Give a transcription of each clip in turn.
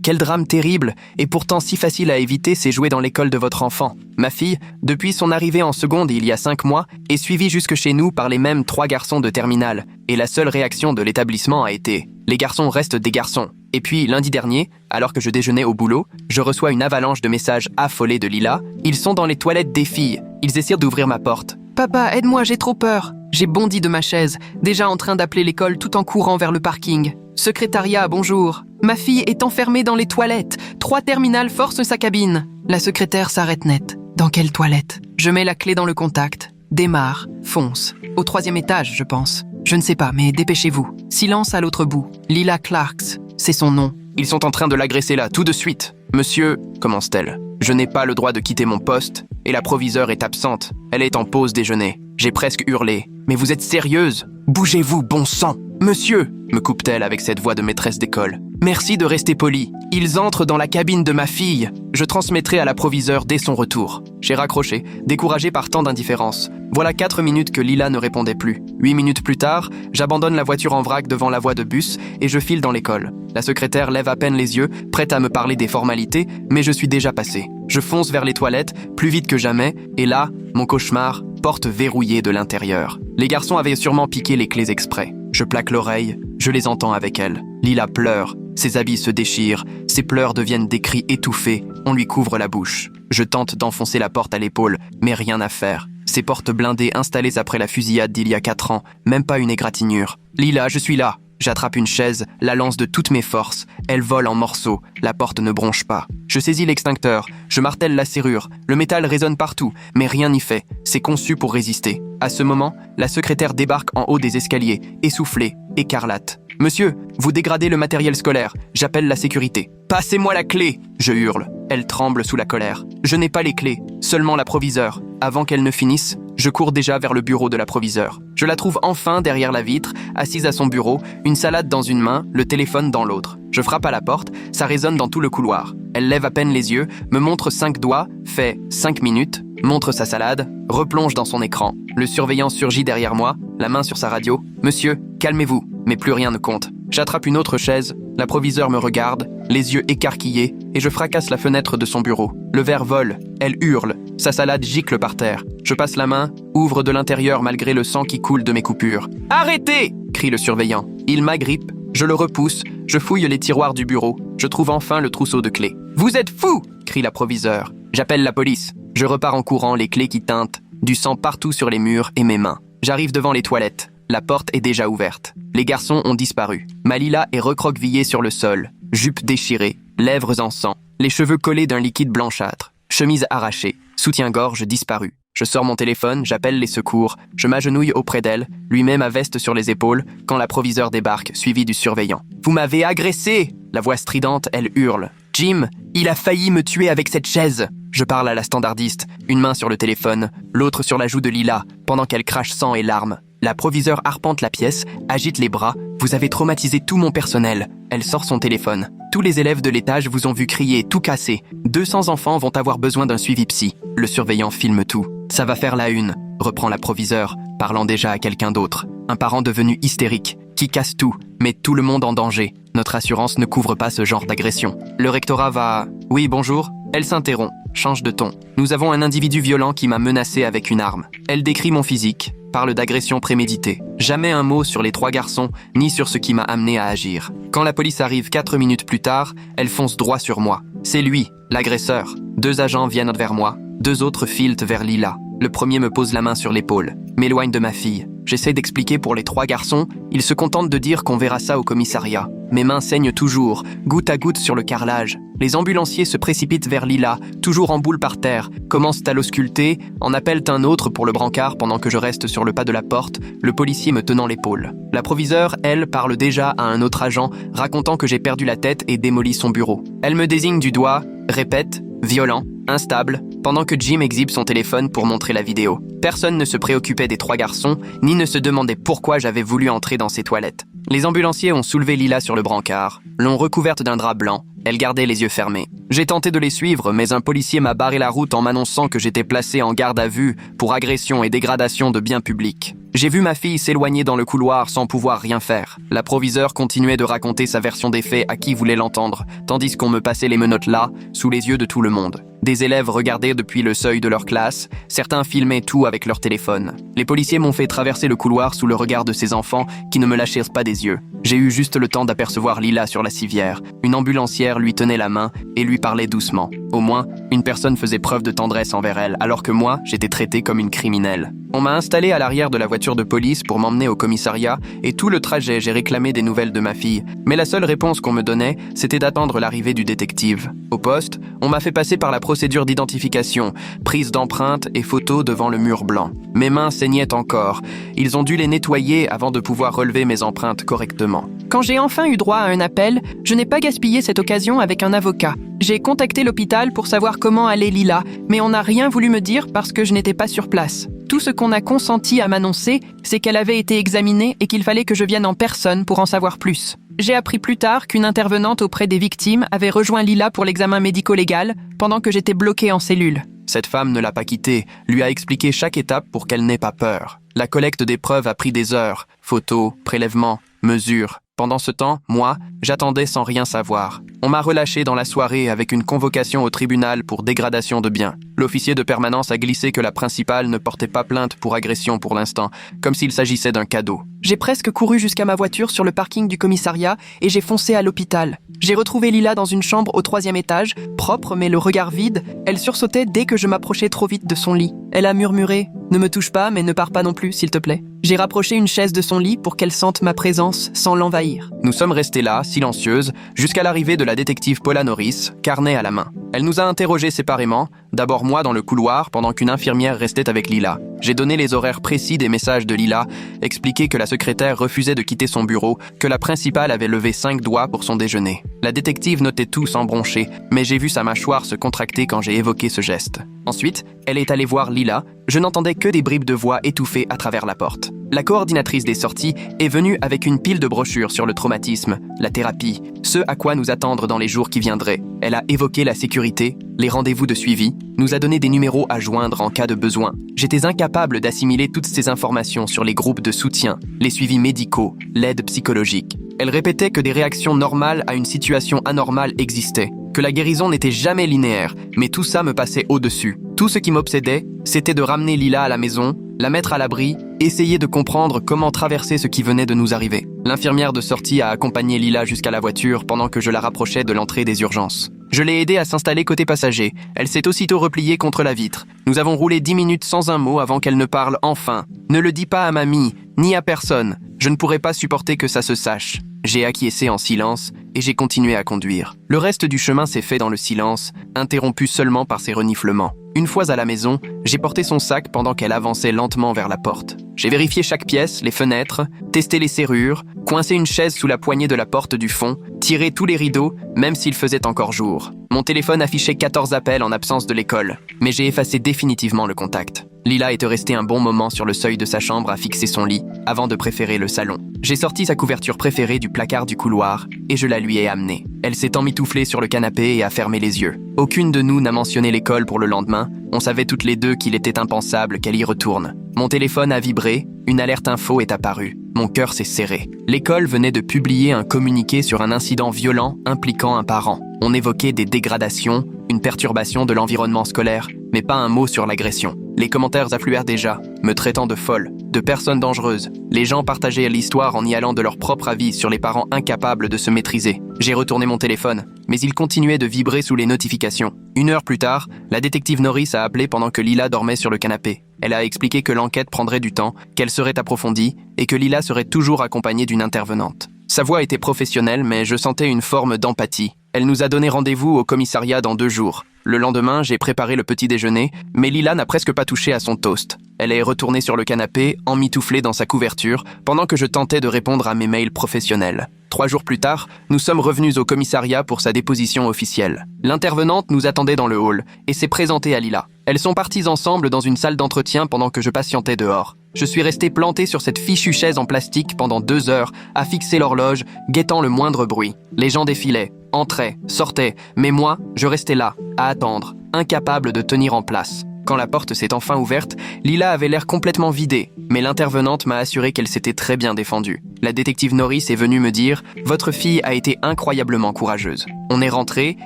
Quel drame terrible, et pourtant si facile à éviter, c'est jouer dans l'école de votre enfant. Ma fille, depuis son arrivée en seconde il y a 5 mois, est suivie jusque chez nous par les mêmes 3 garçons de terminale. Et la seule réaction de l'établissement a été « Les garçons restent des garçons ». Et puis, lundi dernier, alors que je déjeunais au boulot, je reçois une avalanche de messages affolés de Lila. Ils sont dans les toilettes des filles. Ils essaient d'ouvrir ma porte. « Papa, aide-moi, j'ai trop peur !» J'ai bondi de ma chaise, déjà en train d'appeler l'école tout en courant vers le parking. « Secrétariat, bonjour. Ma fille est enfermée dans les toilettes. 3 terminales forcent sa cabine. » La secrétaire s'arrête net. « Dans quelle toilette ?» Je mets la clé dans le contact. Démarre, fonce. Au 3e étage, je pense. Je ne sais pas, mais dépêchez-vous. Silence à l'autre bout. Lila Clarks, c'est son nom. Ils sont en train de l'agresser là, tout de suite. Monsieur, commence-t-elle. Je n'ai pas le droit de quitter mon poste, et la proviseure est absente. Elle est en pause déjeuner. J'ai presque hurlé. Mais vous êtes sérieuse ? Bougez-vous, bon sang ! Monsieur, me coupe-t-elle avec cette voix de maîtresse d'école. Merci de rester poli. Ils entrent dans la cabine de ma fille. Je transmettrai à la proviseure dès son retour. J'ai raccroché, découragé par tant d'indifférence. Voilà 4 minutes que Lila ne répondait plus. 8 minutes plus tard, j'abandonne la voiture en vrac devant la voie de bus et je file dans l'école. La secrétaire lève à peine les yeux, prête à me parler des formalités, mais je suis déjà passé. Je fonce vers les toilettes, plus vite que jamais, et là, mon cauchemar, porte verrouillée de l'intérieur. Les garçons avaient sûrement piqué les clés exprès. Je plaque l'oreille, je les entends avec elle. Lila pleure, ses habits se déchirent, ses pleurs deviennent des cris étouffés, on lui couvre la bouche. Je tente d'enfoncer la porte à l'épaule, mais rien à faire. Ces portes blindées installées après la fusillade d'il y a 4 ans, même pas une égratignure. Lila, je suis là. J'attrape une chaise, la lance de toutes mes forces. Elle vole en morceaux, la porte ne bronche pas. Je saisis l'extincteur, je martèle la serrure. Le métal résonne partout, mais rien n'y fait. C'est conçu pour résister. À ce moment, la secrétaire débarque en haut des escaliers, essoufflée, écarlate. « Monsieur, vous dégradez le matériel scolaire. J'appelle la sécurité. »« Passez-moi la clé !» je hurle. Elle tremble sous la colère. Je n'ai pas les clés, seulement la proviseure. Avant qu'elle ne finisse, je cours déjà vers le bureau de la proviseure. Je la trouve enfin derrière la vitre, assise à son bureau, une salade dans une main, le téléphone dans l'autre. Je frappe à la porte, ça résonne dans tout le couloir. Elle lève à peine les yeux, me montre 5 doigts, fait 5 minutes, montre sa salade, replonge dans son écran. Le surveillant surgit derrière moi, la main sur sa radio. « Monsieur, calmez-vous !» Mais plus rien ne compte. J'attrape une autre chaise, la proviseure me regarde, les yeux écarquillés, et je fracasse la fenêtre de son bureau. Le verre vole, elle hurle, sa salade gicle par terre. Je passe la main, ouvre de l'intérieur malgré le sang qui coule de mes coupures. « Arrêtez !» crie le surveillant. Il m'agrippe, je le repousse, je fouille les tiroirs du bureau, je trouve enfin le trousseau de clés. « Vous êtes fou !» crie la proviseure. J'appelle la police. Je repars en courant, les clés qui teintent, du sang partout sur les murs et mes mains. J'arrive devant les toilettes. La porte est déjà ouverte. Les garçons ont disparu. Ma Lila est recroquevillée sur le sol, jupe déchirée, lèvres en sang, les cheveux collés d'un liquide blanchâtre, chemise arrachée, soutien-gorge disparu. Je sors mon téléphone, j'appelle les secours, je m'agenouille auprès d'elle, lui mets ma veste sur les épaules, quand la proviseure débarque, suivie du surveillant. « Vous m'avez agressé !» La voix stridente, elle hurle. « Jim, il a failli me tuer avec cette chaise !» Je parle à la standardiste, une main sur le téléphone, l'autre sur la joue de Lila, pendant qu'elle crache sang et larmes. La proviseure arpente la pièce, agite les bras. « Vous avez traumatisé tout mon personnel. » Elle sort son téléphone. « Tous les élèves de l'étage vous ont vu crier, tout casser. 200 enfants vont avoir besoin d'un suivi psy. » Le surveillant filme tout. « Ça va faire la une, » reprend la proviseure, parlant déjà à quelqu'un d'autre. Un parent devenu hystérique, qui casse tout, met tout le monde en danger. Notre assurance ne couvre pas ce genre d'agression. Le rectorat va... « Oui, bonjour ?» Elle s'interrompt, change de ton. « Nous avons un individu violent qui m'a menacé avec une arme. » Elle décrit mon physique. Parle d'agression préméditée. Jamais un mot sur les 3 garçons, ni sur ce qui m'a amené à agir. Quand la police arrive 4 minutes plus tard, elle fonce droit sur moi. C'est lui, l'agresseur. 2 agents viennent vers moi, 2 autres filent vers Lila. Le premier me pose la main sur l'épaule, m'éloigne de ma fille. J'essaie d'expliquer pour les 3 garçons, ils se contentent de dire qu'on verra ça au commissariat. Mes mains saignent toujours, goutte à goutte sur le carrelage. Les ambulanciers se précipitent vers Lila, toujours en boule par terre, commencent à l'ausculter, en appellent un autre pour le brancard pendant que je reste sur le pas de la porte, le policier me tenant l'épaule. La proviseure, elle, parle déjà à un autre agent, racontant que j'ai perdu la tête et démoli son bureau. Elle me désigne du doigt, répète, violent, instable, pendant que Jim exhibe son téléphone pour montrer la vidéo. Personne ne se préoccupait des 3 garçons, ni ne se demandait pourquoi j'avais voulu entrer dans ces toilettes. Les ambulanciers ont soulevé Lila sur le brancard, l'ont recouverte d'un drap blanc. Elle gardait les yeux fermés. J'ai tenté de les suivre, mais un policier m'a barré la route en m'annonçant que j'étais placé en garde à vue pour agression et dégradation de biens publics. J'ai vu ma fille s'éloigner dans le couloir sans pouvoir rien faire. La proviseure continuait de raconter sa version des faits à qui voulait l'entendre, tandis qu'on me passait les menottes là, sous les yeux de tout le monde. Des élèves regardaient depuis le seuil de leur classe, certains filmaient tout avec leur téléphone. Les policiers m'ont fait traverser le couloir sous le regard de ces enfants qui ne me lâchaient pas des yeux. J'ai eu juste le temps d'apercevoir Lila sur la civière. Une ambulancière lui tenait la main et lui parlait doucement. Au moins, une personne faisait preuve de tendresse envers elle, alors que moi, j'étais traité comme une criminelle. On m'a installé à l'arrière de la voiture de police pour m'emmener au commissariat et tout le trajet, j'ai réclamé des nouvelles de ma fille. Mais la seule réponse qu'on me donnait, c'était d'attendre l'arrivée du détective. Au poste, on m'a fait passer par la procédure d'identification, prise d'empreintes et photos devant le mur blanc. Mes mains saignaient encore. Ils ont dû les nettoyer avant de pouvoir relever mes empreintes correctement. Quand j'ai enfin eu droit à un appel, je n'ai pas gaspillé cette occasion avec un avocat. J'ai contacté l'hôpital pour savoir comment allait Lila, mais on n'a rien voulu me dire parce que je n'étais pas sur place. Tout ce qu'on a consenti à m'annoncer, c'est qu'elle avait été examinée et qu'il fallait que je vienne en personne pour en savoir plus. J'ai appris plus tard qu'une intervenante auprès des victimes avait rejoint Lila pour l'examen médico-légal pendant que j'étais bloqué en cellule. Cette femme ne l'a pas quittée, lui a expliqué chaque étape pour qu'elle n'ait pas peur. La collecte des preuves a pris des heures, photos, prélèvements, mesures. Pendant ce temps, moi, j'attendais sans rien savoir. On m'a relâché dans la soirée avec une convocation au tribunal pour dégradation de biens. L'officier de permanence a glissé que la principale ne portait pas plainte pour agression pour l'instant, comme s'il s'agissait d'un cadeau. J'ai presque couru jusqu'à ma voiture sur le parking du commissariat et j'ai foncé à l'hôpital. J'ai retrouvé Lila dans une chambre au 3e étage, propre mais le regard vide. Elle sursautait dès que je m'approchais trop vite de son lit. Elle a murmuré « Ne me touche pas, mais ne pars pas non plus, s'il te plaît ». J'ai rapproché une chaise de son lit pour qu'elle sente ma présence sans l'envahir. Nous sommes restés là, silencieuses, jusqu'à l'arrivée de la détective Paula Norris, carnet à la main. Elle nous a interrogés séparément, d'abord moi dans le couloir pendant qu'une infirmière restait avec Lila. J'ai donné les horaires précis des messages de Lila, expliqué que la secrétaire refusait de quitter son bureau, que la principale avait levé 5 doigts pour son déjeuner. La détective notait tout sans broncher, mais j'ai vu sa mâchoire se contracter quand j'ai évoqué ce geste. Ensuite, elle est allée voir Lila. Je n'entendais que des bribes de voix étouffées à travers la porte. La coordinatrice des sorties est venue avec une pile de brochures sur le traumatisme, la thérapie, ce à quoi nous attendre dans les jours qui viendraient. Elle a évoqué la sécurité, les rendez-vous de suivi, nous a donné des numéros à joindre en cas de besoin. J'étais incapable d'assimiler toutes ces informations sur les groupes de soutien, les suivis médicaux, l'aide psychologique. Elle répétait que des réactions normales à une situation anormale existaient, que la guérison n'était jamais linéaire, mais tout ça me passait au-dessus. Tout ce qui m'obsédait, c'était de ramener Lila à la maison, la mettre à l'abri, essayer de comprendre comment traverser ce qui venait de nous arriver. L'infirmière de sortie a accompagné Lila jusqu'à la voiture pendant que je la rapprochais de l'entrée des urgences. Je l'ai aidée à s'installer côté passager. Elle s'est aussitôt repliée contre la vitre. Nous avons roulé 10 minutes sans un mot avant qu'elle ne parle enfin. Ne le dis pas à mamie, ni à personne. Je ne pourrais pas supporter que ça se sache. J'ai acquiescé en silence et j'ai continué à conduire. Le reste du chemin s'est fait dans le silence, interrompu seulement par ses reniflements. Une fois à la maison, j'ai porté son sac pendant qu'elle avançait lentement vers la porte. J'ai vérifié chaque pièce, les fenêtres, testé les serrures, coincé une chaise sous la poignée de la porte du fond, tiré tous les rideaux, même s'il faisait encore jour. Mon téléphone affichait 14 appels en absence de l'école, mais j'ai effacé définitivement le contact. Lila était restée un bon moment sur le seuil de sa chambre à fixer son lit, avant de préférer le salon. J'ai sorti sa couverture préférée du placard du couloir et je la lui ai amenée. Elle s'est emmitouflée sur le canapé et a fermé les yeux. Aucune de nous n'a mentionné l'école pour le lendemain. On savait toutes les deux qu'il était impensable qu'elle y retourne. Mon téléphone a vibré, une alerte info est apparue. Mon cœur s'est serré. L'école venait de publier un communiqué sur un incident violent impliquant un parent. On évoquait des dégradations, une perturbation de l'environnement scolaire, mais pas un mot sur l'agression. Les commentaires affluèrent déjà, me traitant de folle, de personne dangereuse. Les gens partageaient l'histoire en y allant de leur propre avis sur les parents incapables de se maîtriser. J'ai retourné mon téléphone, mais il continuait de vibrer sous les notifications. 1 heure plus tard, la détective Norris a appelé pendant que Lila dormait sur le canapé. Elle a expliqué que l'enquête prendrait du temps, qu'elle serait approfondie et que Lila serait toujours accompagnée d'une intervenante. Sa voix était professionnelle, mais je sentais une forme d'empathie. Elle nous a donné rendez-vous au commissariat dans 2 jours. Le lendemain, j'ai préparé le petit déjeuner, mais Lila n'a presque pas touché à son toast. Elle est retournée sur le canapé, emmitouflée dans sa couverture, pendant que je tentais de répondre à mes mails professionnels. 3 jours plus tard, nous sommes revenus au commissariat pour sa déposition officielle. L'intervenante nous attendait dans le hall et s'est présentée à Lila. Elles sont parties ensemble dans une salle d'entretien pendant que je patientais dehors. Je suis resté planté sur cette fichue chaise en plastique pendant 2 heures, à fixer l'horloge, guettant le moindre bruit. Les gens défilaient, entraient, sortaient, mais moi, je restais là, à attendre, incapable de tenir en place. Quand la porte s'est enfin ouverte, Lila avait l'air complètement vidée, mais l'intervenante m'a assuré qu'elle s'était très bien défendue. La détective Norris est venue me dire « Votre fille a été incroyablement courageuse ». On est rentré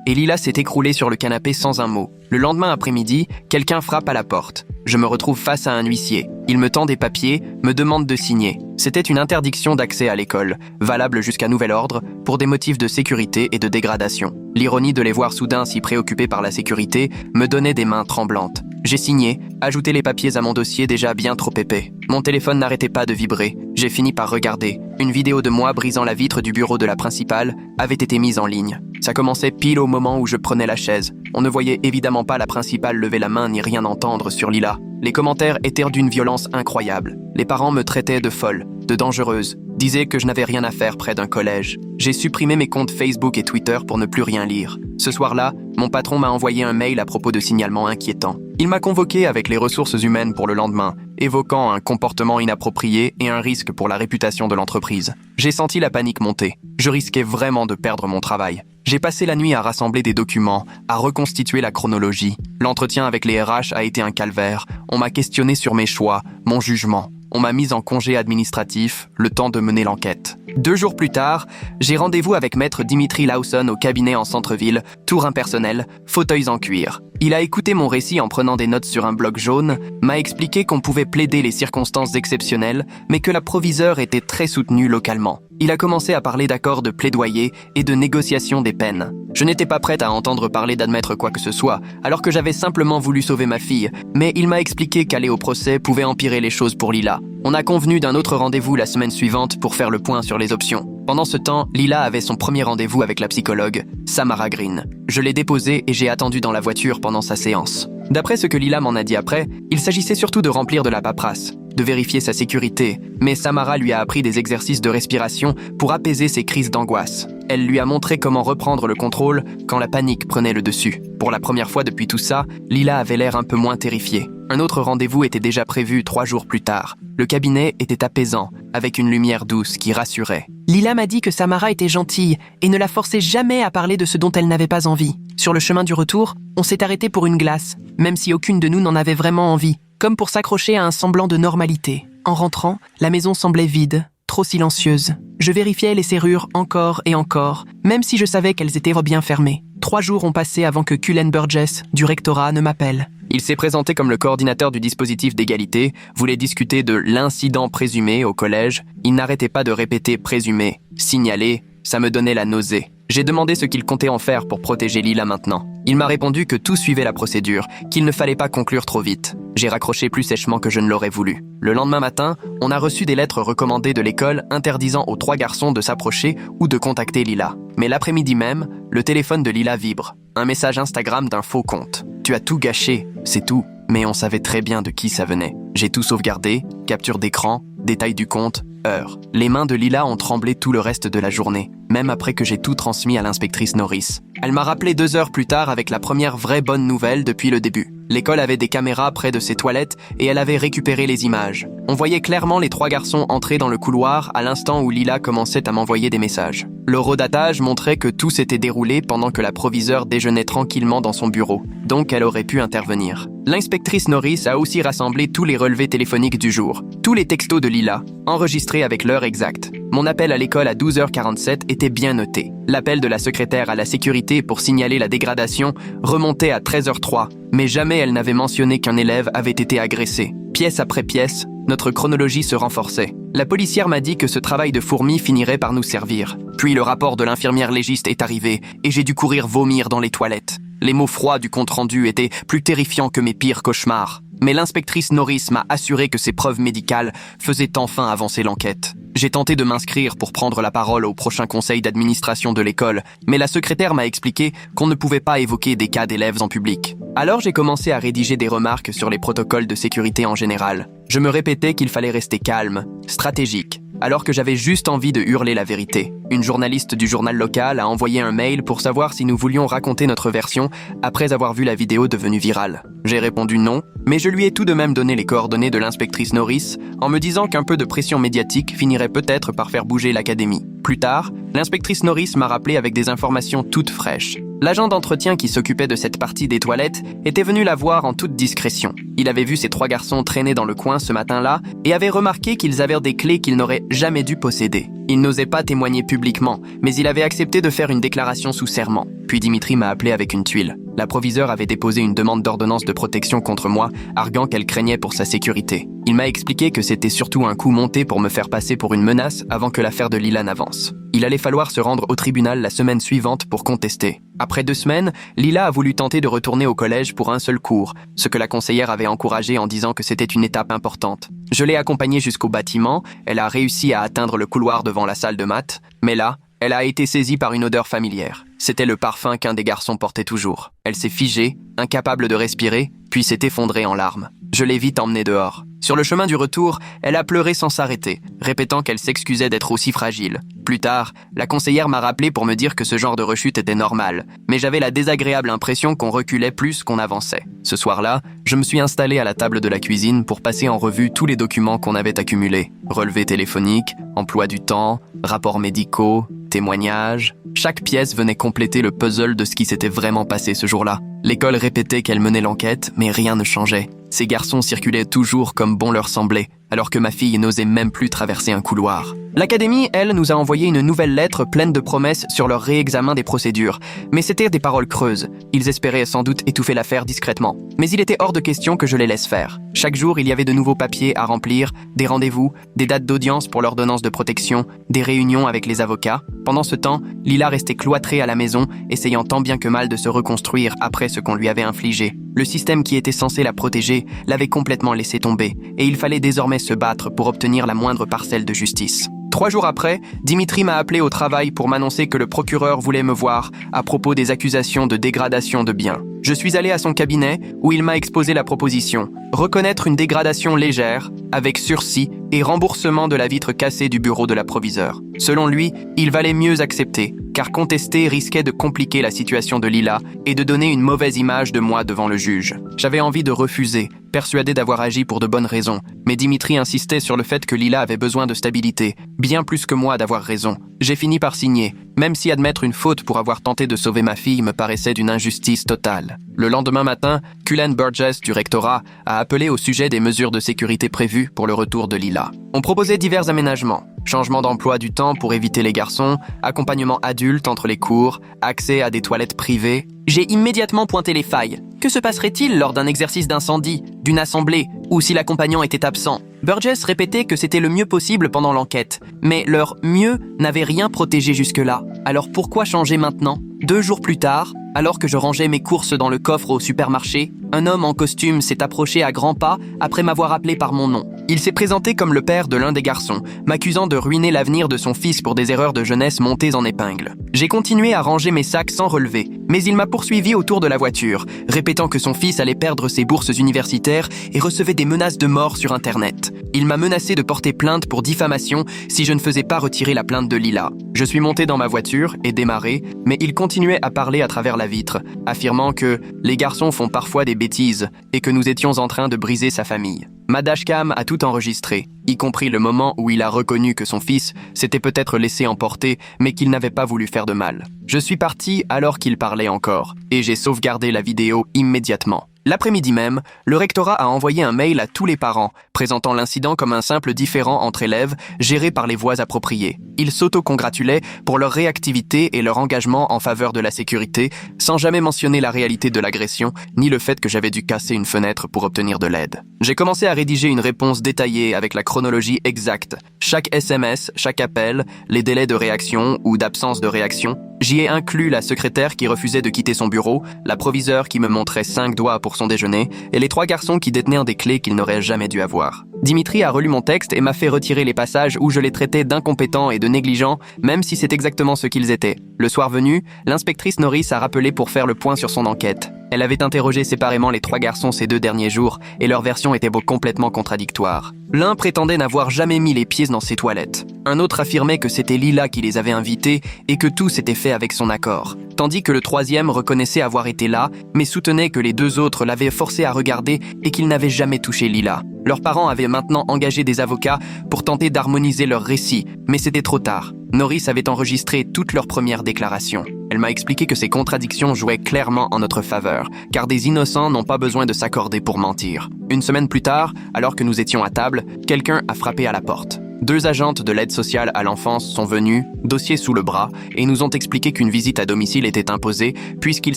et Lila s'est écroulée sur le canapé sans un mot. Le lendemain après-midi, quelqu'un frappe à la porte. Je me retrouve face à un huissier. Il me tend des papiers, me demande de signer. C'était une interdiction d'accès à l'école, valable jusqu'à nouvel ordre, pour des motifs de sécurité et de dégradation. L'ironie de les voir soudain si préoccupés par la sécurité me donnait des mains tremblantes. J'ai signé, ajouté les papiers à mon dossier déjà bien trop épais. Mon téléphone n'arrêtait pas de vibrer. J'ai fini par regarder. Une vidéo de moi brisant la vitre du bureau de la principale avait été mise en ligne. Ça commençait pile au moment où je prenais la chaise. On ne voyait évidemment pas la principale lever la main ni rien entendre sur Lila. Les commentaires étaient d'une violence incroyable. Les parents me traitaient de folle, de dangereuse, disaient que je n'avais rien à faire près d'un collège. J'ai supprimé mes comptes Facebook et Twitter pour ne plus rien lire. Ce soir-là, mon patron m'a envoyé un mail à propos de signalements inquiétants. Il m'a convoqué avec les ressources humaines pour le lendemain, évoquant un comportement inapproprié et un risque pour la réputation de l'entreprise. J'ai senti la panique monter. Je risquais vraiment de perdre mon travail. J'ai passé la nuit à rassembler des documents, à reconstituer la chronologie. L'entretien avec les RH a été un calvaire. On m'a questionné sur mes choix, mon jugement. On m'a mis en congé administratif, le temps de mener l'enquête. 2 jours plus tard, j'ai rendez-vous avec maître Dimitri Lawson au cabinet en centre-ville, tour impersonnel, fauteuils en cuir. Il a écouté mon récit en prenant des notes sur un bloc jaune, m'a expliqué qu'on pouvait plaider les circonstances exceptionnelles, mais que la proviseure était très soutenue localement. Il a commencé à parler d'accords de plaidoyer et de négociation des peines. Je n'étais pas prête à entendre parler d'admettre quoi que ce soit, alors que j'avais simplement voulu sauver ma fille, mais il m'a expliqué qu'aller au procès pouvait empirer les choses pour Lila. On a convenu d'un autre rendez-vous la semaine suivante pour faire le point sur les options. Pendant ce temps, Lila avait son premier rendez-vous avec la psychologue, Samara Green. Je l'ai déposée et j'ai attendu dans la voiture pendant sa séance. D'après ce que Lila m'en a dit après, il s'agissait surtout de remplir de la paperasse, de vérifier sa sécurité, mais Samara lui a appris des exercices de respiration pour apaiser ses crises d'angoisse. Elle lui a montré comment reprendre le contrôle quand la panique prenait le dessus. Pour la première fois depuis tout ça, Lila avait l'air un peu moins terrifiée. Un autre rendez-vous était déjà prévu 3 jours plus tard. Le cabinet était apaisant, avec une lumière douce qui rassurait. Lila m'a dit que Samara était gentille et ne la forçait jamais à parler de ce dont elle n'avait pas envie. Sur le chemin du retour, on s'est arrêté pour une glace, même si aucune de nous n'en avait vraiment envie, comme pour s'accrocher à un semblant de normalité. En rentrant, la maison semblait vide, trop silencieuse. Je vérifiais les serrures encore et encore, même si je savais qu'elles étaient bien fermées. 3 jours ont passé avant que Cullen Burgess, du rectorat, ne m'appelle. Il s'est présenté comme le coordinateur du dispositif d'égalité, voulait discuter de l'incident présumé au collège. Il n'arrêtait pas de répéter « présumé »,« signalé », ça me donnait la nausée. J'ai demandé ce qu'il comptait en faire pour protéger Lila maintenant. Il m'a répondu que tout suivait la procédure, qu'il ne fallait pas conclure trop vite. J'ai raccroché plus sèchement que je ne l'aurais voulu. Le lendemain matin, on a reçu des lettres recommandées de l'école interdisant aux 3 garçons de s'approcher ou de contacter Lila. Mais l'après-midi même, le téléphone de Lila vibre. Un message Instagram d'un faux compte. « Tu as tout gâché, c'est tout. » Mais on savait très bien de qui ça venait. J'ai tout sauvegardé, capture d'écran, détails du compte, heure. Les mains de Lila ont tremblé tout le reste de la journée, même après que j'ai tout transmis à l'inspectrice Norris. Elle m'a rappelé 2 heures plus tard avec la première vraie bonne nouvelle depuis le début. L'école avait des caméras près de ses toilettes et elle avait récupéré les images. On voyait clairement les 3 garçons entrer dans le couloir à l'instant où Lila commençait à m'envoyer des messages. Le redatage montrait que tout s'était déroulé pendant que la proviseure déjeunait tranquillement dans son bureau, donc elle aurait pu intervenir. L'inspectrice Norris a aussi rassemblé tous les relevés téléphoniques du jour, tous les textos de Lila, enregistrés avec l'heure exacte. Mon appel à l'école à 12h47 était bien noté. L'appel de la secrétaire à la sécurité pour signaler la dégradation remontait à 13h03, mais jamais elle n'avait mentionné qu'un élève avait été agressé. Pièce après pièce, notre chronologie se renforçait. La policière m'a dit que ce travail de fourmi finirait par nous servir. Puis le rapport de l'infirmière légiste est arrivé et j'ai dû courir vomir dans les toilettes. Les mots froids du compte-rendu étaient plus terrifiants que mes pires cauchemars. Mais l'inspectrice Norris m'a assuré que ces preuves médicales faisaient enfin avancer l'enquête. J'ai tenté de m'inscrire pour prendre la parole au prochain conseil d'administration de l'école, mais la secrétaire m'a expliqué qu'on ne pouvait pas évoquer des cas d'élèves en public. Alors j'ai commencé à rédiger des remarques sur les protocoles de sécurité en général. Je me répétais qu'il fallait rester calme, stratégique, alors que j'avais juste envie de hurler la vérité. Une journaliste du journal local a envoyé un mail pour savoir si nous voulions raconter notre version après avoir vu la vidéo devenue virale. J'ai répondu non, mais je lui ai tout de même donné les coordonnées de l'inspectrice Norris en me disant qu'un peu de pression médiatique finirait peut-être par faire bouger l'académie. Plus tard, l'inspectrice Norris m'a rappelé avec des informations toutes fraîches. L'agent d'entretien qui s'occupait de cette partie des toilettes était venu la voir en toute discrétion. Il avait vu ces 3 garçons traîner dans le coin ce matin-là et avait remarqué qu'ils avaient des clés qu'ils n'auraient jamais dû posséder. Il n'osait pas témoigner publiquement, mais il avait accepté de faire une déclaration sous serment. Puis Dimitri m'a appelé avec une tuile. La proviseure avait déposé une demande d'ordonnance de protection contre moi, arguant qu'elle craignait pour sa sécurité. Il m'a expliqué que c'était surtout un coup monté pour me faire passer pour une menace avant que l'affaire de Lila n'avance. Il allait falloir se rendre au tribunal la semaine suivante pour contester. Après 2 semaines, Lila a voulu tenter de retourner au collège pour un seul cours, ce que la conseillère avait encouragé en disant que c'était une étape importante. Je l'ai accompagnée jusqu'au bâtiment, elle a réussi à atteindre le couloir devant la salle de maths, mais là, elle a été saisie par une odeur familière. C'était le parfum qu'un des garçons portait toujours. Elle s'est figée, incapable de respirer, puis s'est effondrée en larmes. Je l'ai vite emmenée dehors. Sur le chemin du retour, elle a pleuré sans s'arrêter, répétant qu'elle s'excusait d'être aussi fragile. Plus tard, la conseillère m'a rappelé pour me dire que ce genre de rechute était normal, mais j'avais la désagréable impression qu'on reculait plus qu'on avançait. Ce soir-là, je me suis installé à la table de la cuisine pour passer en revue tous les documents qu'on avait accumulés. Relevés téléphoniques, emploi du temps, rapports médicaux, témoignages. Chaque pièce venait compléter le puzzle de ce qui s'était vraiment passé ce jour-là. L'école répétait qu'elle menait l'enquête, mais rien ne changeait. Ces garçons circulaient toujours comme bon leur semblait, alors que ma fille n'osait même plus traverser un couloir. L'académie, elle, nous a envoyé une nouvelle lettre pleine de promesses sur leur réexamen des procédures. Mais c'était des paroles creuses. Ils espéraient sans doute étouffer l'affaire discrètement. Mais il était hors de question que je les laisse faire. Chaque jour, il y avait de nouveaux papiers à remplir, des rendez-vous, des dates d'audience pour l'ordonnance de protection, des réunions avec les avocats. Pendant ce temps, Lila restait cloîtrée à la maison, essayant tant bien que mal de se reconstruire après ce qu'on lui avait infligé. Le système qui était censé la protéger l'avait complètement laissé tomber, et il fallait désormais se battre pour obtenir la moindre parcelle de justice. 3 jours après, Dimitri m'a appelé au travail pour m'annoncer que le procureur voulait me voir à propos des accusations de dégradation de biens. Je suis allé à son cabinet où il m'a exposé la proposition. Reconnaître une dégradation légère, avec sursis et remboursement de la vitre cassée du bureau de la proviseure. Selon lui, il valait mieux accepter, car contester risquait de compliquer la situation de Lila et de donner une mauvaise image de moi devant le juge. J'avais envie de refuser, persuadé d'avoir agi pour de bonnes raisons, mais Dimitri insistait sur le fait que Lila avait besoin de stabilité, bien plus que moi d'avoir raison. J'ai fini par signer, même si admettre une faute pour avoir tenté de sauver ma fille me paraissait d'une injustice totale. Le lendemain matin, Cullen Burgess du rectorat a appelé au sujet des mesures de sécurité prévues pour le retour de Lila. On proposait divers aménagements. Changement d'emploi du temps pour éviter les garçons, accompagnement adulte entre les cours, accès à des toilettes privées. J'ai immédiatement pointé les failles. Que se passerait-il lors d'un exercice d'incendie, d'une assemblée, ou si l'accompagnant était absent? Burgess répétait que c'était le mieux possible pendant l'enquête, mais leur « mieux » n'avait rien protégé jusque-là. Alors pourquoi changer maintenant? 2 jours plus tard, alors que je rangeais mes courses dans le coffre au supermarché, un homme en costume s'est approché à grands pas après m'avoir appelé par mon nom. Il s'est présenté comme le père de l'un des garçons, m'accusant de ruiner l'avenir de son fils pour des erreurs de jeunesse montées en épingle. J'ai continué à ranger mes sacs sans relever, mais il m'a poursuivi autour de la voiture, répétant que son fils allait perdre ses bourses universitaires et recevait des menaces de mort sur Internet. Il m'a menacé de porter plainte pour diffamation si je ne faisais pas retirer la plainte de Lila. Je suis monté dans ma voiture et démarré, mais il continuait à parler à travers la vitre, affirmant que les garçons font parfois des bêtises et que nous étions en train de briser sa famille. Ma dashcam a tout enregistré, y compris le moment où il a reconnu que son fils s'était peut-être laissé emporter, mais qu'il n'avait pas voulu faire de mal. Je suis parti alors qu'il parlait encore, et j'ai sauvegardé la vidéo immédiatement. L'après-midi même, le rectorat a envoyé un mail à tous les parents, présentant l'incident comme un simple différend entre élèves géré par les voies appropriées. Ils s'auto-congratulaient pour leur réactivité et leur engagement en faveur de la sécurité, sans jamais mentionner la réalité de l'agression, ni le fait que j'avais dû casser une fenêtre pour obtenir de l'aide. J'ai commencé à rédiger une réponse détaillée avec la chronologie exacte. Chaque SMS, chaque appel, les délais de réaction ou d'absence de réaction. J'y ai inclus la secrétaire qui refusait de quitter son bureau, la proviseure qui me montrait 5 doigts pour son déjeuner, et les 3 garçons qui détenaient des clés qu'ils n'auraient jamais dû avoir. Dimitri a relu mon texte et m'a fait retirer les passages où je les traitais d'incompétents et de négligents, même si c'est exactement ce qu'ils étaient. Le soir venu, l'inspectrice Norris a rappelé pour faire le point sur son enquête. Elle avait interrogé séparément les 3 garçons ces 2 derniers jours et leurs versions étaient complètement contradictoires. L'un prétendait n'avoir jamais mis les pieds dans ses toilettes. Un autre affirmait que c'était Lila qui les avait invités et que tout s'était fait avec son accord. Tandis que le 3e reconnaissait avoir été là, mais soutenait que les 2 autres l'avaient forcé à regarder et qu'ils n'avaient jamais touché Lila. Leurs parents avaient maintenant engagé des avocats pour tenter d'harmoniser leurs récits, mais c'était trop tard. Norris avait enregistré toutes leurs premières déclarations. Elle m'a expliqué que ces contradictions jouaient clairement en notre faveur, car des innocents n'ont pas besoin de s'accorder pour mentir. Une semaine plus tard, alors que nous étions à table, quelqu'un a frappé à la porte. 2 agentes de l'aide sociale à l'enfance sont venues, dossier sous le bras, et nous ont expliqué qu'une visite à domicile était imposée puisqu'il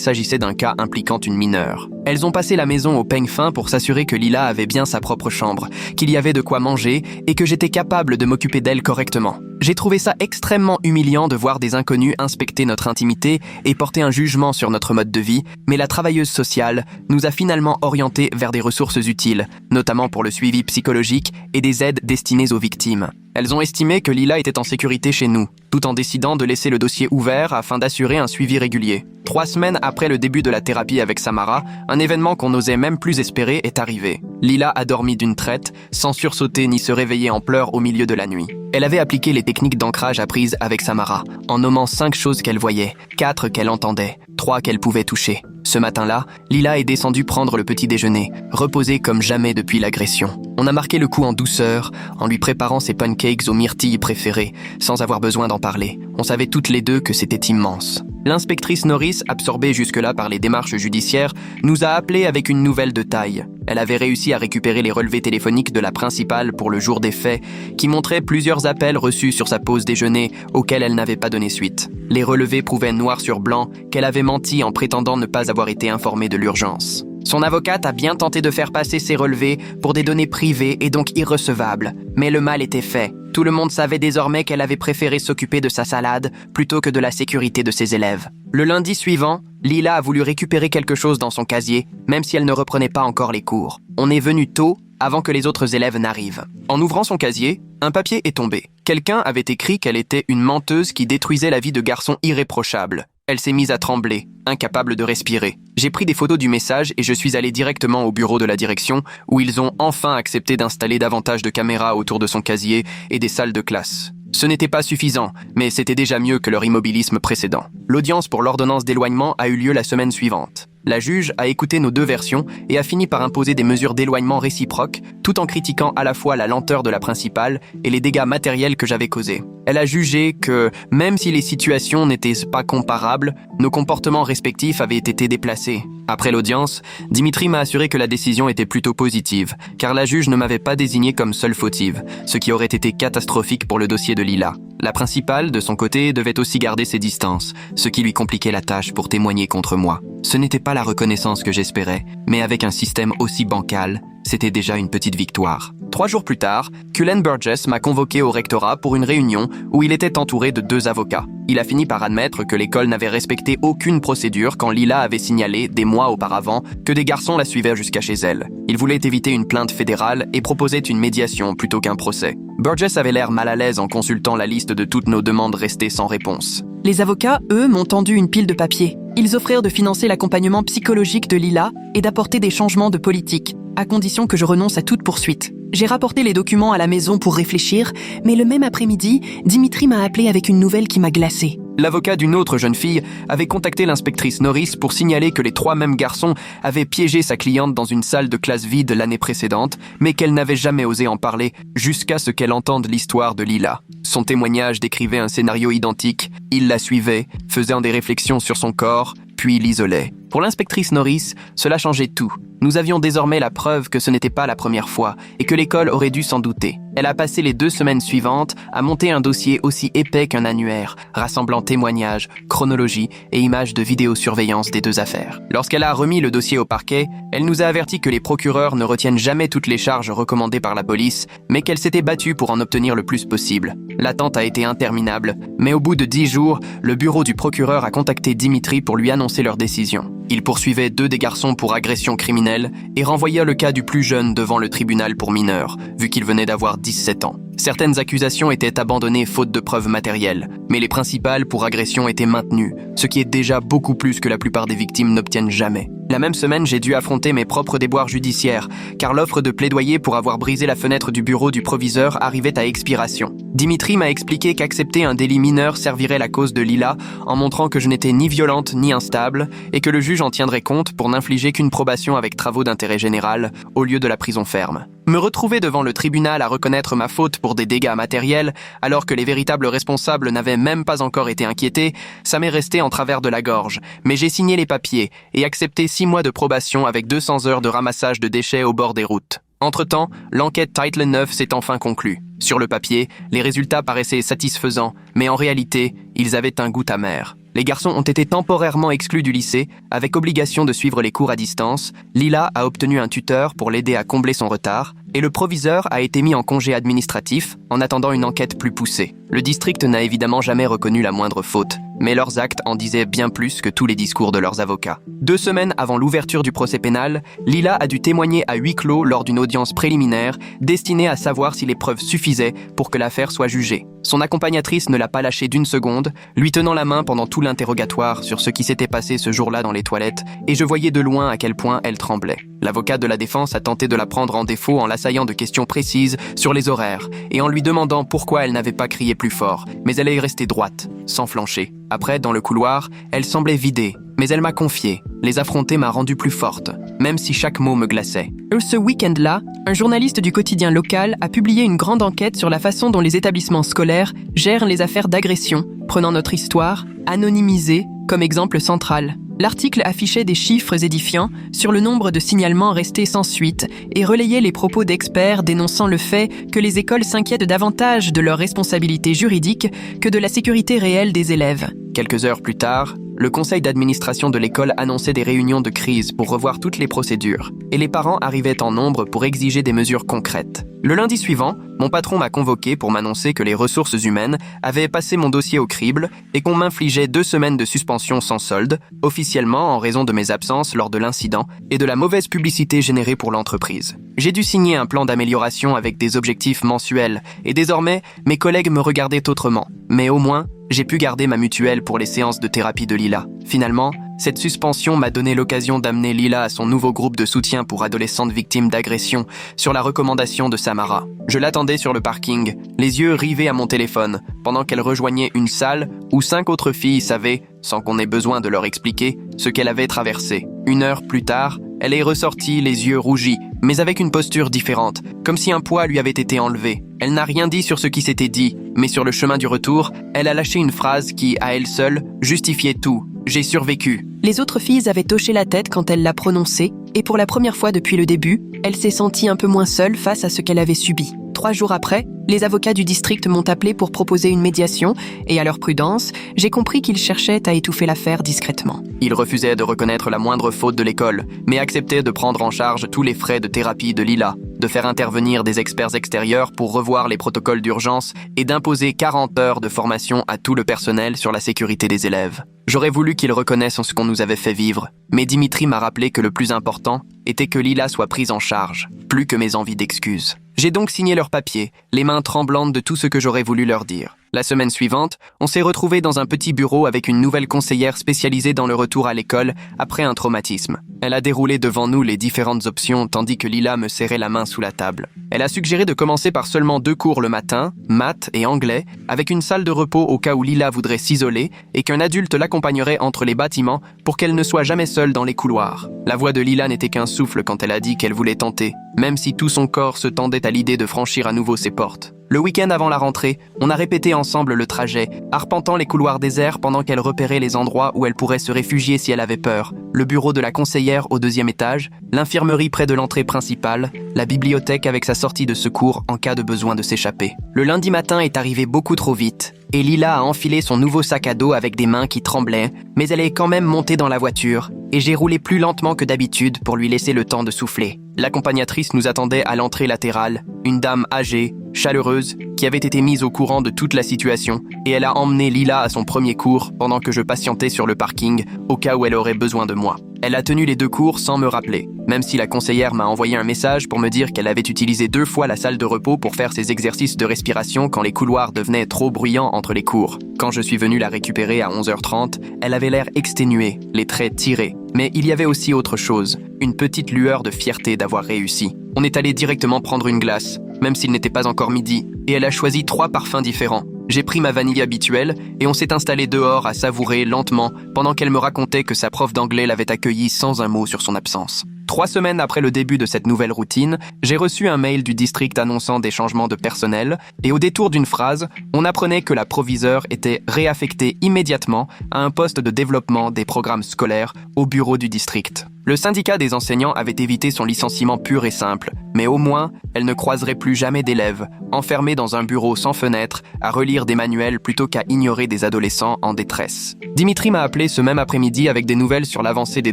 s'agissait d'un cas impliquant une mineure. Elles ont passé la maison au peigne fin pour s'assurer que Lila avait bien sa propre chambre, qu'il y avait de quoi manger et que j'étais capable de m'occuper d'elle correctement. J'ai trouvé ça extrêmement humiliant de voir des inconnus inspecter notre intimité et porter un jugement sur notre mode de vie, mais la travailleuse sociale nous a finalement orientés vers des ressources utiles, notamment pour le suivi psychologique et des aides destinées aux victimes. Elles ont estimé que Lila était en sécurité chez nous, tout en décidant de laisser le dossier ouvert afin d'assurer un suivi régulier. 3 semaines après le début de la thérapie avec Samara, un événement qu'on n'osait même plus espérer est arrivé. Lila a dormi d'une traite, sans sursauter ni se réveiller en pleurs au milieu de la nuit. Elle avait appliqué les techniques d'ancrage apprises avec Samara, en nommant 5 choses qu'elle voyait, 4 qu'elle entendait, 3 qu'elle pouvait toucher. Ce matin-là, Lila est descendue prendre le petit déjeuner, reposée comme jamais depuis l'agression. On a marqué le coup en douceur, en lui préparant ses pancakes aux myrtilles préférées, sans avoir besoin d'en parler. On savait toutes les 2 que c'était immense. L'inspectrice Norris, absorbée jusque-là par les démarches judiciaires, nous a appelés avec une nouvelle de taille. Elle avait réussi à récupérer les relevés téléphoniques de la principale pour le jour des faits, qui montraient plusieurs appels reçus sur sa pause déjeuner auxquels elle n'avait pas donné suite. Les relevés prouvaient noir sur blanc qu'elle avait menti en prétendant ne pas avoir été informée de l'urgence. Son avocate a bien tenté de faire passer ces relevés pour des données privées et donc irrecevables, mais le mal était fait. Tout le monde savait désormais qu'elle avait préféré s'occuper de sa salade plutôt que de la sécurité de ses élèves. Le lundi suivant, Lila a voulu récupérer quelque chose dans son casier, même si elle ne reprenait pas encore les cours. On est venu tôt, avant que les autres élèves n'arrivent. En ouvrant son casier, un papier est tombé. Quelqu'un avait écrit qu'elle était une menteuse qui détruisait la vie de garçons irréprochables. Elle s'est mise à trembler, incapable de respirer. J'ai pris des photos du message et je suis allé directement au bureau de la direction où ils ont enfin accepté d'installer davantage de caméras autour de son casier et des salles de classe. Ce n'était pas suffisant, mais c'était déjà mieux que leur immobilisme précédent. L'audience pour l'ordonnance d'éloignement a eu lieu la semaine suivante. La juge a écouté nos 2 versions et a fini par imposer des mesures d'éloignement réciproques, tout en critiquant à la fois la lenteur de la principale et les dégâts matériels que j'avais causés. Elle a jugé que, même si les situations n'étaient pas comparables, nos comportements respectifs avaient été déplacés. Après l'audience, Dimitri m'a assuré que la décision était plutôt positive, car la juge ne m'avait pas désigné comme seule fautive, ce qui aurait été catastrophique pour le dossier de Lila. La principale, de son côté, devait aussi garder ses distances, ce qui lui compliquait la tâche pour témoigner contre moi. Ce n'était pas la reconnaissance que j'espérais, mais avec un système aussi bancal, c'était déjà une petite victoire. 3 jours plus tard, Cullen Burgess m'a convoqué au rectorat pour une réunion où il était entouré de 2 avocats. Il a fini par admettre que l'école n'avait respecté aucune procédure quand Lila avait signalé, des mois auparavant, que des garçons la suivaient jusqu'à chez elle. Il voulait éviter une plainte fédérale et proposait une médiation plutôt qu'un procès. Burgess avait l'air mal à l'aise en consultant la liste de toutes nos demandes restées sans réponse. Les avocats, eux, m'ont tendu une pile de papier. Ils offrirent de financer l'accompagnement psychologique de Lila et d'apporter des changements de politique, à condition que je renonce à toute poursuite. J'ai rapporté les documents à la maison pour réfléchir, mais le même après-midi, Dimitri m'a appelé avec une nouvelle qui m'a glacée. L'avocat d'une autre jeune fille avait contacté l'inspectrice Norris pour signaler que les 3 mêmes garçons avaient piégé sa cliente dans une salle de classe vide l'année précédente, mais qu'elle n'avait jamais osé en parler jusqu'à ce qu'elle entende l'histoire de Lila. Son témoignage décrivait un scénario identique. Il la suivait, faisant des réflexions sur son corps, puis l'isolait. Pour l'inspectrice Norris, cela changeait tout. Nous avions désormais la preuve que ce n'était pas la première fois et que l'école aurait dû s'en douter. Elle a passé les 2 semaines suivantes à monter un dossier aussi épais qu'un annuaire, rassemblant témoignages, chronologie et images de vidéosurveillance des 2 affaires. Lorsqu'elle a remis le dossier au parquet, elle nous a averti que les procureurs ne retiennent jamais toutes les charges recommandées par la police, mais qu'elle s'était battue pour en obtenir le plus possible. L'attente a été interminable, mais au bout de 10 jours, le bureau du procureur a contacté Dimitri pour lui annoncer leur décision. Il poursuivait 2 des garçons pour agression criminelle et renvoya le cas du plus jeune devant le tribunal pour mineurs, vu qu'il venait d'avoir 17 ans. Certaines accusations étaient abandonnées faute de preuves matérielles, mais les principales pour agression étaient maintenues, ce qui est déjà beaucoup plus que la plupart des victimes n'obtiennent jamais. La même semaine, j'ai dû affronter mes propres déboires judiciaires, car l'offre de plaidoyer pour avoir brisé la fenêtre du bureau du proviseur arrivait à expiration. Dimitri m'a expliqué qu'accepter un délit mineur servirait la cause de Lila en montrant que je n'étais ni violente ni instable et que le juge en tiendrait compte pour n'infliger qu'une probation avec travaux d'intérêt général au lieu de la prison ferme. Me retrouver devant le tribunal à reconnaître ma faute pour des dégâts matériels, alors que les véritables responsables n'avaient même pas encore été inquiétés, ça m'est resté en travers de la gorge. Mais j'ai signé les papiers et accepté 6 mois de probation avec 200 heures de ramassage de déchets au bord des routes. Entre-temps, l'enquête Title 9 s'est enfin conclue. Sur le papier, les résultats paraissaient satisfaisants, mais en réalité, ils avaient un goût amer. Les garçons ont été temporairement exclus du lycée, avec obligation de suivre les cours à distance. Lila a obtenu un tuteur pour l'aider à combler son retard, et le proviseur a été mis en congé administratif en attendant une enquête plus poussée. Le district n'a évidemment jamais reconnu la moindre faute, mais leurs actes en disaient bien plus que tous les discours de leurs avocats. 2 semaines avant l'ouverture du procès pénal, Lila a dû témoigner à huis clos lors d'une audience préliminaire destinée à savoir si les preuves suffisaient pour que l'affaire soit jugée. Son accompagnatrice ne l'a pas lâché d'une seconde, lui tenant la main pendant tout l'interrogatoire sur ce qui s'était passé ce jour-là dans les toilettes, et je voyais de loin à quel point elle tremblait. L'avocat de la défense a tenté de la prendre en défaut en l'assaillant de questions précises sur les horaires et en lui demandant pourquoi elle n'avait pas crié plus fort, mais elle est restée droite, sans flancher. Après, dans le couloir, elle semblait vidée, mais elle m'a confié. Les affronter m'a rendue plus forte, même si chaque mot me glaçait. Ce week-end-là, un journaliste du quotidien local a publié une grande enquête sur la façon dont les établissements scolaires gèrent les affaires d'agression, prenant notre histoire, anonymisée, comme exemple central. L'article affichait des chiffres édifiants sur le nombre de signalements restés sans suite et relayait les propos d'experts dénonçant le fait que les écoles s'inquiètent davantage de leur responsabilité juridique que de la sécurité réelle des élèves. Quelques heures plus tard, le conseil d'administration de l'école annonçait des réunions de crise pour revoir toutes les procédures, et les parents arrivaient en nombre pour exiger des mesures concrètes. Le lundi suivant, mon patron m'a convoqué pour m'annoncer que les ressources humaines avaient passé mon dossier au crible et qu'on m'infligeait 2 semaines de suspension sans solde, officiellement en raison de mes absences lors de l'incident et de la mauvaise publicité générée pour l'entreprise. J'ai dû signer un plan d'amélioration avec des objectifs mensuels, et désormais, mes collègues me regardaient autrement. Mais au moins, j'ai pu garder ma mutuelle pour les séances de thérapie de Lila. Finalement, cette suspension m'a donné l'occasion d'amener Lila à son nouveau groupe de soutien pour adolescentes victimes d'agression sur la recommandation de Samara. Je l'attendais sur le parking, les yeux rivés à mon téléphone, pendant qu'elle rejoignait une salle où 5 autres filles savaient, sans qu'on ait besoin de leur expliquer, ce qu'elle avait traversé. 1 heure plus tard, elle est ressortie les yeux rougis, mais avec une posture différente, comme si un poids lui avait été enlevé. Elle n'a rien dit sur ce qui s'était dit, mais sur le chemin du retour, elle a lâché une phrase qui, à elle seule, justifiait tout. « J'ai survécu ». Les autres filles avaient hoché la tête quand elle l'a prononcé, et pour la première fois depuis le début, elle s'est sentie un peu moins seule face à ce qu'elle avait subi. 3 jours après, les avocats du district m'ont appelé pour proposer une médiation, et à leur prudence, j'ai compris qu'ils cherchaient à étouffer l'affaire discrètement. Ils refusaient de reconnaître la moindre faute de l'école, mais acceptaient de prendre en charge tous les frais de thérapie de Lila, de faire intervenir des experts extérieurs pour revoir les protocoles d'urgence et d'imposer 40 heures de formation à tout le personnel sur la sécurité des élèves. J'aurais voulu qu'ils reconnaissent ce qu'on nous avait fait vivre, mais Dimitri m'a rappelé que le plus important était que Lila soit prise en charge, plus que mes envies d'excuses. J'ai donc signé leurs papiers, les mains tremblantes de tout ce que j'aurais voulu leur dire. La semaine suivante, on s'est retrouvés dans un petit bureau avec une nouvelle conseillère spécialisée dans le retour à l'école après un traumatisme. Elle a déroulé devant nous les différentes options tandis que Lila me serrait la main sous la table. Elle a suggéré de commencer par seulement 2 cours le matin, maths et anglais, avec une salle de repos au cas où Lila voudrait s'isoler et qu'un adulte l'accompagnerait entre les bâtiments pour qu'elle ne soit jamais seule dans les couloirs. La voix de Lila n'était qu'un souffle quand elle a dit qu'elle voulait tenter, même si tout son corps se tendait à l'idée de franchir à nouveau ses portes. Le week-end avant la rentrée, on a répété ensemble le trajet, arpentant les couloirs déserts pendant qu'elle repérait les endroits où elle pourrait se réfugier si elle avait peur. Le bureau de la conseillère au 2e étage, l'infirmerie près de l'entrée principale, la bibliothèque avec sa sortie de secours en cas de besoin de s'échapper. Le lundi matin est arrivé beaucoup trop vite, et Lila a enfilé son nouveau sac à dos avec des mains qui tremblaient, mais elle est quand même montée dans la voiture, et j'ai roulé plus lentement que d'habitude pour lui laisser le temps de souffler. L'accompagnatrice nous attendait à l'entrée latérale, une dame âgée, chaleureuse, qui avait été mise au courant de toute la situation, et elle a emmené Lila à son premier cours pendant que je patientais sur le parking, au cas où elle aurait besoin de moi. Elle a tenu les 2 cours sans me rappeler, même si la conseillère m'a envoyé un message pour me dire qu'elle avait utilisé 2 fois la salle de repos pour faire ses exercices de respiration quand les couloirs devenaient trop bruyants entre les cours. Quand je suis venu la récupérer à 11h30, elle avait l'air exténuée, les traits tirés. Mais il y avait aussi autre chose, une petite lueur de fierté d'avoir réussi. On est allé directement prendre une glace, même s'il n'était pas encore midi, et elle a choisi 3 parfums différents. J'ai pris ma vanille habituelle et on s'est installé dehors à savourer lentement pendant qu'elle me racontait que sa prof d'anglais l'avait accueillie sans un mot sur son absence. 3 semaines après le début de cette nouvelle routine, j'ai reçu un mail du district annonçant des changements de personnel et au détour d'une phrase, on apprenait que la proviseure était réaffectée immédiatement à un poste de développement des programmes scolaires au bureau du district. Le syndicat des enseignants avait évité son licenciement pur et simple, mais au moins, elle ne croiserait plus jamais d'élèves, enfermés dans un bureau sans fenêtre, à relire des manuels plutôt qu'à ignorer des adolescents en détresse. Dimitri m'a appelé ce même après-midi avec des nouvelles sur l'avancée des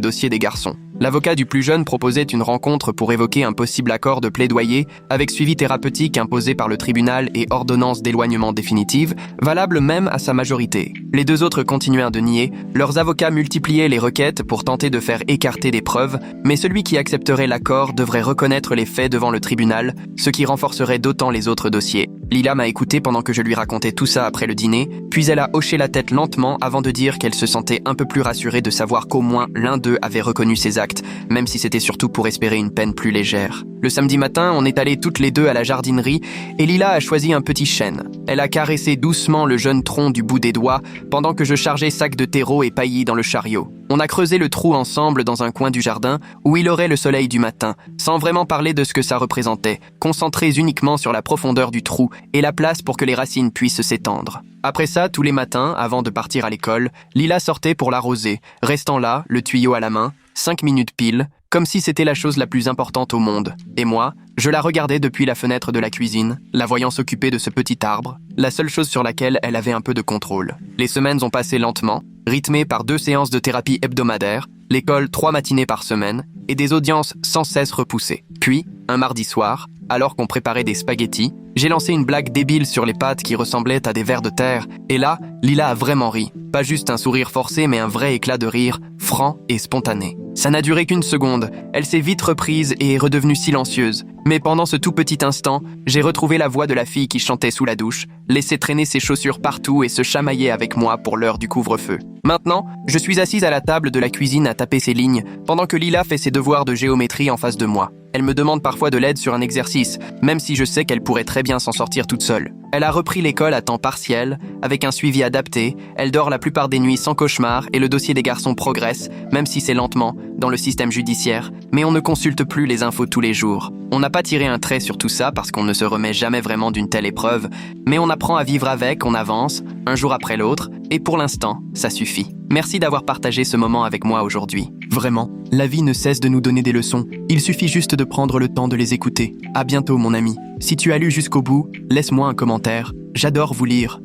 dossiers des garçons. L'avocat du plus jeune proposait une rencontre pour évoquer un possible accord de plaidoyer avec suivi thérapeutique imposé par le tribunal et ordonnance d'éloignement définitive, valable même à sa majorité. Les 2 autres continuèrent de nier, leurs avocats multipliaient les requêtes pour tenter de faire écarter des preuves, mais celui qui accepterait l'accord devrait reconnaître les faits devant le tribunal, ce qui renforcerait d'autant les autres dossiers. Lila m'a écouté pendant que je lui racontais tout ça après le dîner, puis elle a hoché la tête lentement avant de dire qu'elle se sentait un peu plus rassurée de savoir qu'au moins l'un d'eux avait reconnu ses actes, même si c'était surtout pour espérer une peine plus légère. Le samedi matin, on est allés toutes les 2 à la jardinerie et Lila a choisi un petit chêne. Elle a caressé doucement le jeune tronc du bout des doigts pendant que je chargeais sacs de terreau et paillis dans le chariot. On a creusé le trou ensemble dans un coin du jardin où il aurait le soleil du matin, sans vraiment parler de ce que ça représentait, concentrés uniquement sur la profondeur du trou et la place pour que les racines puissent s'étendre. Après ça, tous les matins, avant de partir à l'école, Lila sortait pour l'arroser, restant là, le tuyau à la main, 5 minutes pile, comme si c'était la chose la plus importante au monde. Et moi, je la regardais depuis la fenêtre de la cuisine, la voyant s'occuper de ce petit arbre, la seule chose sur laquelle elle avait un peu de contrôle. Les semaines ont passé lentement, rythmées par 2 séances de thérapie hebdomadaires, l'école 3 matinées par semaine, et des audiences sans cesse repoussées. Puis, un mardi soir, alors qu'on préparait des spaghettis, j'ai lancé une blague débile sur les pâtes qui ressemblaient à des vers de terre, et là, Lila a vraiment ri. Pas juste un sourire forcé, mais un vrai éclat de rire, franc et spontané. Ça n'a duré qu'une seconde, elle s'est vite reprise et est redevenue silencieuse. Mais pendant ce tout petit instant, j'ai retrouvé la voix de la fille qui chantait sous la douche, laissait traîner ses chaussures partout et se chamaillait avec moi pour l'heure du couvre-feu. Maintenant, je suis assise à la table de la cuisine à taper ses lignes, pendant que Lila fait ses devoirs de géométrie en face de moi. Elle me demande parfois de l'aide sur un exercice, même si je sais qu'elle pourrait très bien s'en sortir toute seule. Elle a repris l'école à temps partiel, avec un suivi adapté, elle dort la plupart des nuits sans cauchemar et le dossier des garçons progresse, même si c'est lentement, dans le système judiciaire, mais on ne consulte plus les infos tous les jours. On n'a pas tiré un trait sur tout ça parce qu'on ne se remet jamais vraiment d'une telle épreuve, mais on apprend à vivre avec, on avance, un jour après l'autre, et pour l'instant, ça suffit. Merci d'avoir partagé ce moment avec moi aujourd'hui. Vraiment, la vie ne cesse de nous donner des leçons. Il suffit juste de prendre le temps de les écouter. À bientôt, mon ami. Si tu as lu jusqu'au bout, laisse-moi un commentaire. J'adore vous lire.